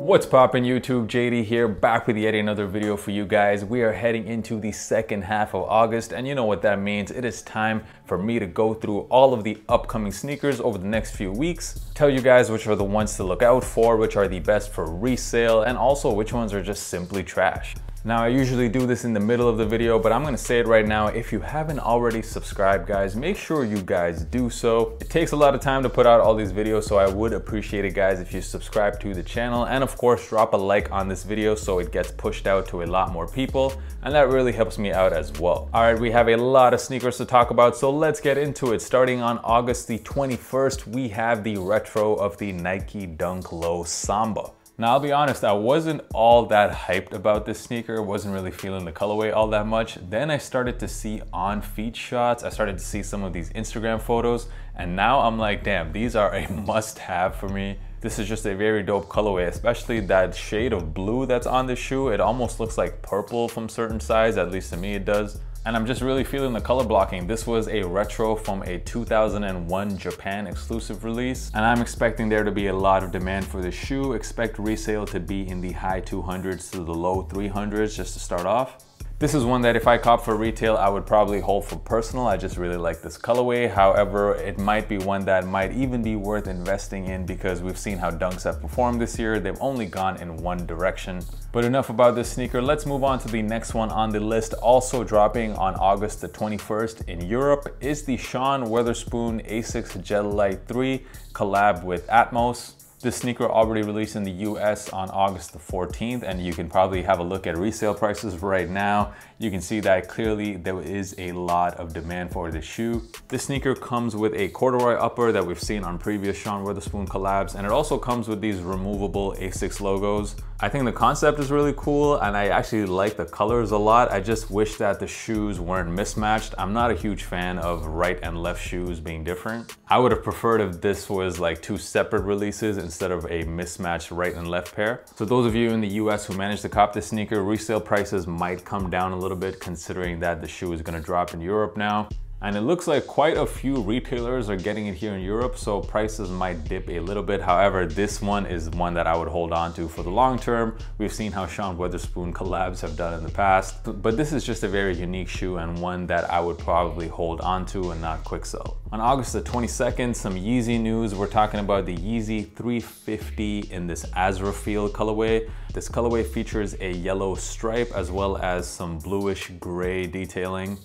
What's poppin' YouTube? JD here, back with yet another video for you guys. We are heading into the second half of August, and you know what that means. It is time for me to go through all of the upcoming sneakers over the next few weeks, tell you guys which are the ones to look out for, which are the best for resale, and also which ones are just simply trash. Now, I usually do this in the middle of the video, but I'm gonna say it right now. If you haven't already subscribed, guys, make sure you guys do so. It takes a lot of time to put out all these videos, so I would appreciate it, guys, if you subscribe to the channel. And of course, drop a like on this video so it gets pushed out to a lot more people. And that really helps me out as well. All right, we have a lot of sneakers to talk about, so let's get into it. Starting on August the 21st, we have the retro of the Nike Dunk Low Samba. Now, I'll be honest, I wasn't all that hyped about this sneaker. Wasn't really feeling the colorway all that much. Then I started to see on-feet shots. I started to see some of these Instagram photos. And now I'm like, damn, these are a must-have for me. This is just a very dope colorway, especially that shade of blue that's on the shoe. It almost looks like purple from certain sides, at least to me it does. And I'm just really feeling the color blocking. This was a retro from a 2001 Japan exclusive release, and I'm expecting there to be a lot of demand for the shoe. Expect resale to be in the high 200s to the low 300s just to start off. This is one that if I cop for retail, I would probably hold for personal. I just really like this colorway. However, it might be one that might even be worth investing in because we've seen how dunks have performed this year. They've only gone in one direction. But enough about this sneaker. Let's move on to the next one on the list. Also dropping on August the 21st in Europe is the Weatherspoon Asics Jedi 3 collab with Atmos. This sneaker already released in the US on August the 14th, and you can probably have a look at resale prices right now. You can see that clearly there is a lot of demand for the shoe. This sneaker comes with a corduroy upper that we've seen on previous Weatherspoon collabs, and it also comes with these removable Asics logos. I think the concept is really cool, and I actually like the colors a lot. I just wish that the shoes weren't mismatched. I'm not a huge fan of right and left shoes being different. I would have preferred if this was like two separate releases instead of a mismatched right and left pair. So those of you in the US who managed to cop this sneaker, resale prices might come down a little bit considering that the shoe is gonna drop in Europe now. And it looks like quite a few retailers are getting it here in Europe, so prices might dip a little bit. However, this one is one that I would hold on to for the long term. We've seen how Weatherspoon collabs have done in the past, but this is just a very unique shoe and one that I would probably hold on to and not quick sell. On August the 22nd, some Yeezy news. We're talking about the Yeezy 350 in this Azra feel colorway. This colorway features a yellow stripe as well as some bluish gray detailing.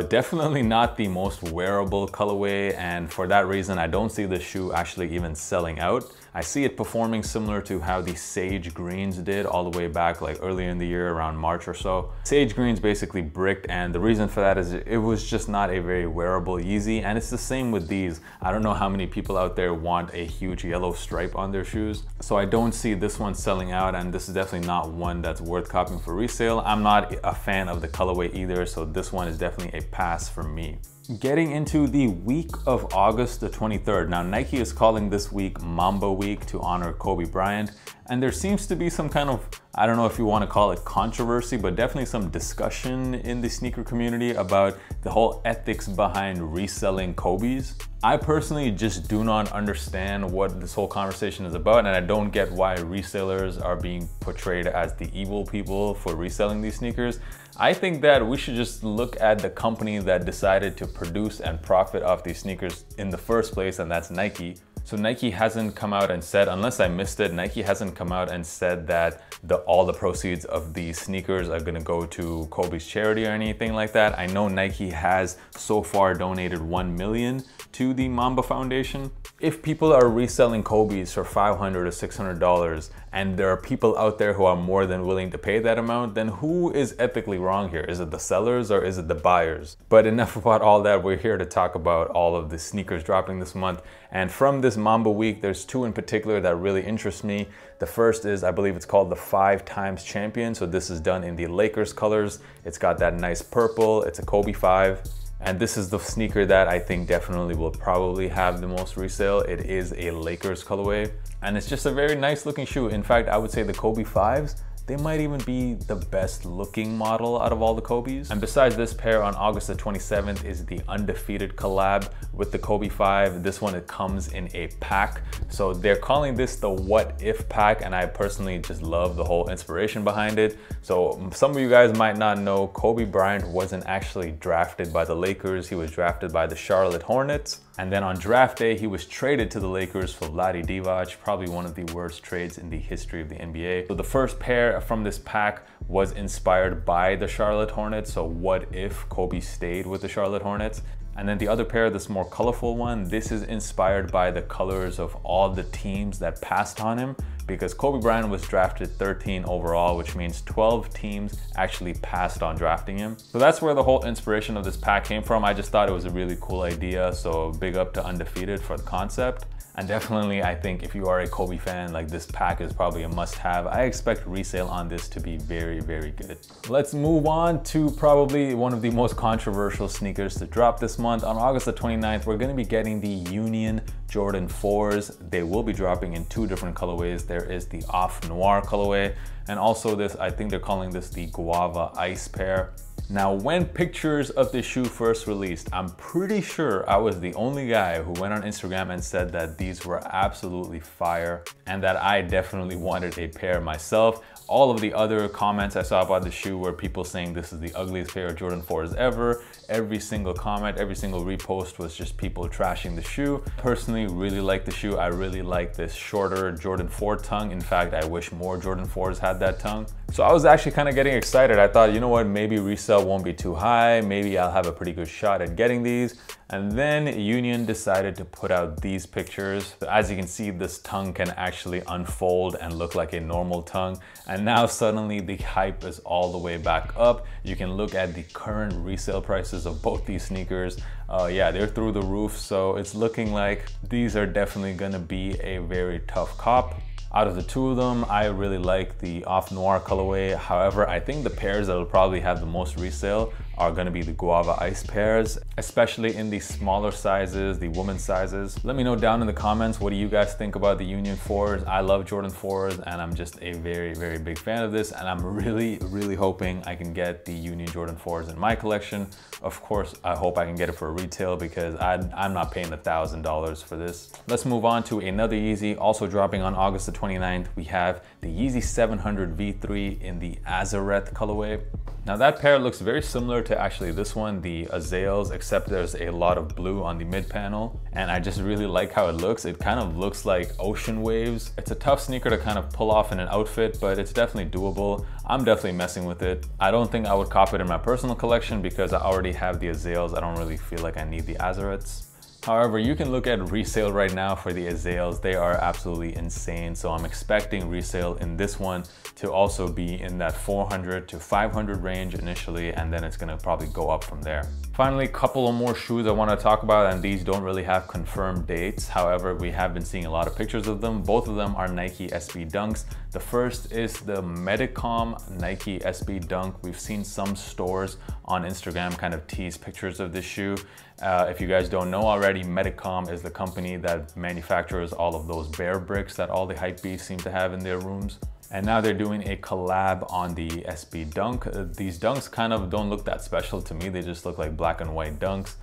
Definitely not the most wearable colorway, and for that reason I don't see the shoe actually even selling out. I see it performing similar to how the Sage Greens did all the way back like earlier in the year around March or so. Sage Greens basically bricked, and the reason for that is it was just not a very wearable Yeezy, and it's the same with these. I don't know how many people out there want a huge yellow stripe on their shoes, so I don't see this one selling out, and this is definitely not one that's worth copying for resale. I'm not a fan of the colorway either, so this one is definitely a pass for me. Getting into the week of August the 23rd. Now, Nike is calling this week Mamba week to honor Kobe Bryant. And there seems to be some kind of, I don't know if you want to call it controversy, but definitely some discussion in the sneaker community about the whole ethics behind reselling Kobe's. I personally just do not understand what this whole conversation is about, and I don't get why resellers are being portrayed as the evil people for reselling these sneakers. I think that we should just look at the company that decided to produce and profit off these sneakers in the first place, and that's Nike. So Nike hasn't come out and said, unless I missed it, Nike hasn't come out and said that all the proceeds of these sneakers are gonna go to Kobe's charity or anything like that. I know Nike has so far donated $1 million to the Mamba Foundation. If people are reselling Kobe's for $500 or $600 and there are people out there who are more than willing to pay that amount, then who is ethically wrong here? Is it the sellers or is it the buyers? But enough about all that. We're here to talk about all of the sneakers dropping this month. And from this Mamba week, there's two in particular that really interest me. The first is, I believe it's called the 5x Champion. So this is done in the Lakers colors. It's got that nice purple. It's a Kobe 5. And this is the sneaker that I think definitely will probably have the most resale. It is a Lakers colorway, and it's just a very nice looking shoe. In fact, I would say the Kobe 5s, they might even be the best looking model out of all the Kobes. And besides this pair, on August the 27th is the Undefeated collab with the Kobe 5. This one, it comes in a pack. So they're calling this the What If pack, and I personally just love the whole inspiration behind it. So some of you guys might not know, Kobe Bryant wasn't actually drafted by the Lakers. He was drafted by the Charlotte Hornets. And then on draft day, he was traded to the Lakers for Vlade Divac, probably one of the worst trades in the history of the NBA. So the first pair from this pack was inspired by the Charlotte Hornets. So what if Kobe stayed with the Charlotte Hornets? And then the other pair, this more colorful one, this is inspired by the colors of all the teams that passed on him, because Kobe Bryant was drafted 13 overall, which means 12 teams actually passed on drafting him. So that's where the whole inspiration of this pack came from. I just thought it was a really cool idea. So big up to Undefeated for the concept. And definitely, I think if you are a Kobe fan, like, this pack is probably a must-have. I expect resale on this to be very, very good. Let's move on to probably one of the most controversial sneakers to drop this month. On August the 29th, we're gonna be getting the Union Jordan 4s. They will be dropping in two different colorways. There is the Off Noir colorway, and also this, I think they're calling this the Guava Ice pair. Now, when pictures of this shoe first released, I'm pretty sure I was the only guy who went on Instagram and said that these were absolutely fire and that I definitely wanted a pair myself. All of the other comments I saw about the shoe were people saying this is the ugliest pair of Jordan 4s ever. Every single comment, every single repost was just people trashing the shoe. Personally, really like the shoe. I really like this shorter Jordan 4 tongue. In fact, I wish more Jordan 4s had that tongue. So I was actually kind of getting excited. I thought, you know what, maybe resale won't be too high. Maybe I'll have a pretty good shot at getting these. And then Union decided to put out these pictures. As you can see, this tongue can actually unfold and look like a normal tongue. And now suddenly the hype is all the way back up. You can look at the current resale prices of both these sneakers. Yeah, they're through the roof. So it's looking like these are definitely gonna be a very tough cop. Out of the two of them, I really like the Off Noir colorway. However, I think the pairs that will probably have the most resale are gonna be the Guava Ice pairs, especially in the smaller sizes, the women's sizes. Let me know down in the comments, what do you guys think about the Union 4s? I love Jordan 4s, and I'm just a very, very big fan of this, and I'm really, really hoping I can get the Union Jordan 4s in my collection. Of course, I hope I can get it for retail because I'm not paying $1,000 for this. Let's move on to another Yeezy, also dropping on August the 29th. We have the Yeezy 700 V3 in the Azra colorway. Now that pair looks very similar to actually this one, the Azales, except there's a lot of blue on the mid panel. And I just really like how it looks. It kind of looks like ocean waves. It's a tough sneaker to kind of pull off in an outfit, but it's definitely doable. I'm definitely messing with it. I don't think I would cop it in my personal collection because I already have the Azales. I don't really feel like I need the Azarates. However, you can look at resale right now for the Azales. They are absolutely insane. So I'm expecting resale in this one to also be in that 400 to 500 range initially, and then it's gonna probably go up from there. Finally, a couple of more shoes I want to talk about, and these don't really have confirmed dates. However, we have been seeing a lot of pictures of them. Both of them are Nike SB Dunks. The first is the Medicom Nike SB Dunk. We've seen some stores on Instagram kind of tease pictures of this shoe. If you guys don't know already, Medicom is the company that manufactures all of those bear bricks that all the hypebeasts seem to have in their rooms. And now they're doing a collab on the SB Dunk. These dunks kind of don't look that special to me. They just look like black and white dunks.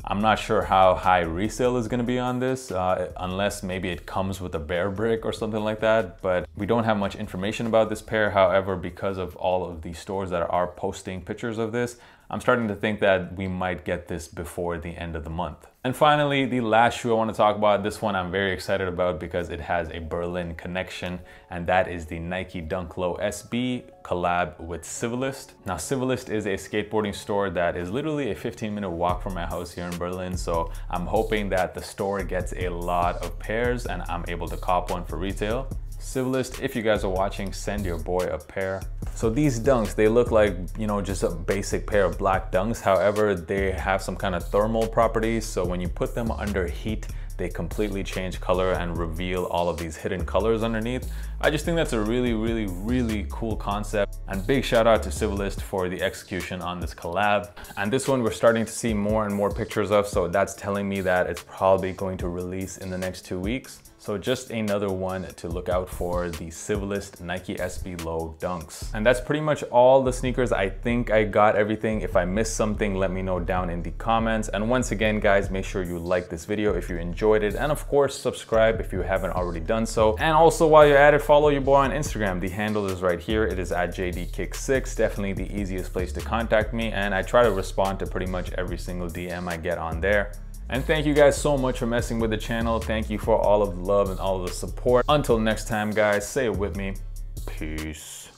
I'm not sure how high resale is gonna be on this, unless maybe it comes with a bear brick or something like that, but we don't have much information about this pair. However, because of all of the stores that are posting pictures of this, I'm starting to think that we might get this before the end of the month. And finally, the last shoe I want to talk about, this one I'm very excited about because it has a Berlin connection, and that is the Nike Dunk Low SB collab with Civilist. Now, Civilist is a skateboarding store that is literally a 15-minute walk from my house here in Berlin, so I'm hoping that the store gets a lot of pairs and I'm able to cop one for retail. Civilist, if you guys are watching, send your boy a pair. So these dunks, they look like, you know, just a basic pair of black dunks. However, they have some kind of thermal properties. So when you put them under heat, they completely change color and reveal all of these hidden colors underneath. I just think that's a really, really, really cool concept. And big shout out to Civilist for the execution on this collab. And this one we're starting to see more and more pictures of, so that's telling me that it's probably going to release in the next 2 weeks. So just another one to look out for, the Civilist Nike SB Low Dunks. And that's pretty much all the sneakers. I think I got everything. If I missed something, let me know down in the comments. And once again, guys, make sure you like this video if you enjoyed it. And of course, subscribe if you haven't already done so. And also while you're at it, follow your boy on Instagram. The handle is right here. It is at JDKick6. Definitely the easiest place to contact me. And I try to respond to pretty much every single DM I get on there. And thank you guys so much for messing with the channel. Thank you for all of the love and all of the support. Until next time, guys, say it with me. Peace.